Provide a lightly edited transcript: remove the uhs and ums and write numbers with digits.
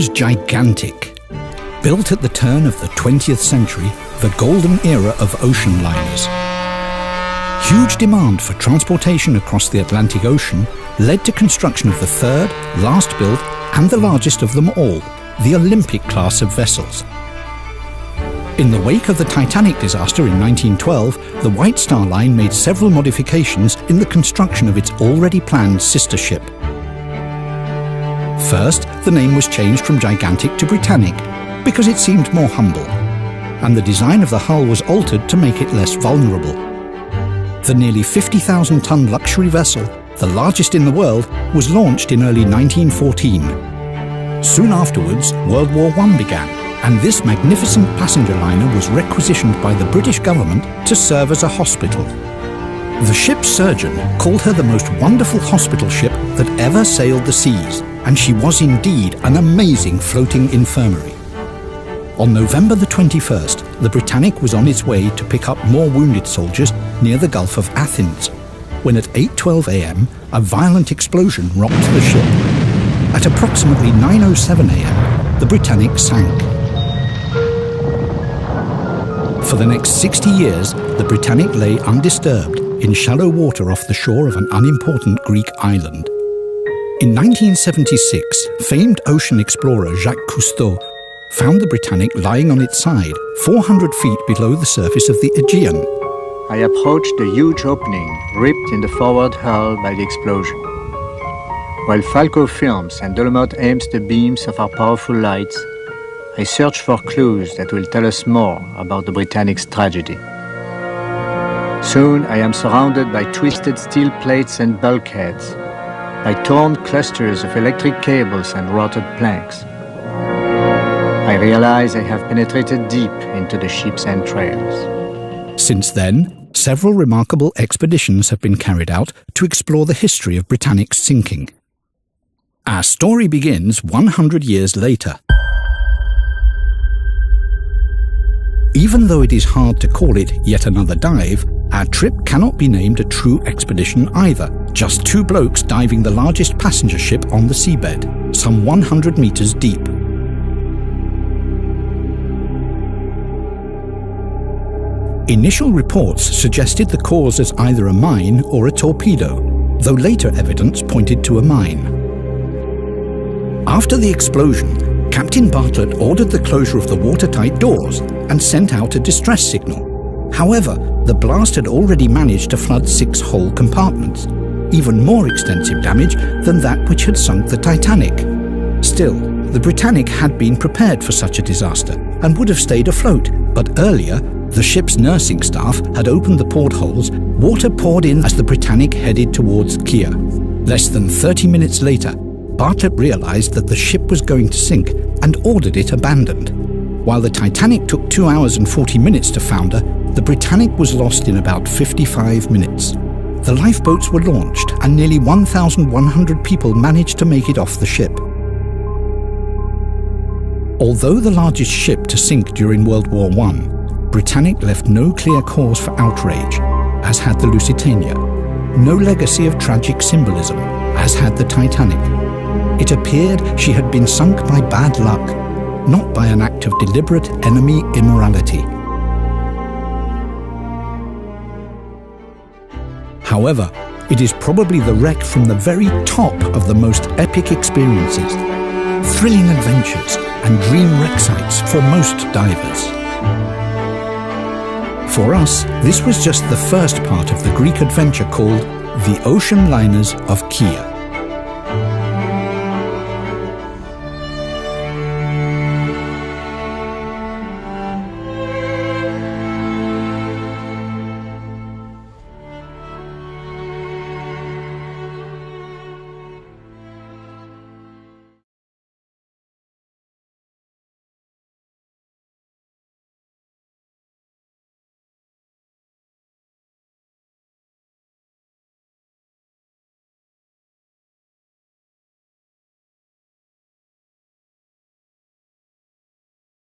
was gigantic. Built at the turn of the 20th century, the golden era of ocean liners. Huge demand for transportation across the Atlantic Ocean led to construction of the third, last built, and the largest of them all, the Olympic class of vessels. In the wake of the Titanic disaster in 1912, the White Star Line made several modifications in the construction of its already planned sister ship. First, the name was changed from Gigantic to Britannic because it seemed more humble, and the design of the hull was altered to make it less vulnerable. The nearly 50,000-ton luxury vessel, the largest in the world, was launched in early 1914. Soon afterwards, World War I began, and this magnificent passenger liner was requisitioned by the British government to serve as a hospital. The ship's surgeon called her the most wonderful hospital ship that ever sailed the seas, and she was indeed an amazing floating infirmary. On November the 21st, the Britannic was on its way to pick up more wounded soldiers near the Gulf of Athens, when at 8:12 a.m. a violent explosion rocked the ship. At approximately 9:07 a.m., the Britannic sank. For the next 60 years, the Britannic lay undisturbed in shallow water off the shore of an unimportant Greek island. In 1976, famed ocean explorer Jacques Cousteau found the Britannic lying on its side, 400 feet below the surface of the Aegean. I approached the huge opening ripped in the forward hull by the explosion. While Falco films and Dolomite aims the beams of our powerful lights, I search for clues that will tell us more about the Britannic's tragedy. Soon I am surrounded by twisted steel plates and bulkheads, by torn clusters of electric cables and rotted planks. I realize I have penetrated deep into the ship's entrails. Since then, several remarkable expeditions have been carried out to explore the history of Britannic's sinking. Our story begins 100 years later. Even though it is hard to call it yet another dive, our trip cannot be named a true expedition either. Just two blokes diving the largest passenger ship on the seabed, some 100 meters deep. Initial reports suggested the cause as either a mine or a torpedo, though later evidence pointed to a mine. After the explosion, Captain Bartlett ordered the closure of the watertight doors and sent out a distress signal. However, the blast had already managed to flood 6 whole compartments, even more extensive damage than that which had sunk the Titanic. Still, the Britannic had been prepared for such a disaster and would have stayed afloat, but earlier, the ship's nursing staff had opened the portholes, water poured in as the Britannic headed towards Kea. Less than 30 minutes later, Bartlett realized that the ship was going to sink and ordered it abandoned. While the Titanic took 2 hours and 40 minutes to founder, the Britannic was lost in about 55 minutes. The lifeboats were launched and nearly 1,100 people managed to make it off the ship. Although the largest ship to sink during World War I, Britannic left no clear cause for outrage, as had the Lusitania, no legacy of tragic symbolism, as had the Titanic. It appeared she had been sunk by bad luck, not by an act of deliberate enemy immorality. However, it is probably the wreck from the very top of the most epic experiences, thrilling adventures and dream wreck sites for most divers. For us, this was just the first part of the Greek adventure called The Ocean Liners of Kea.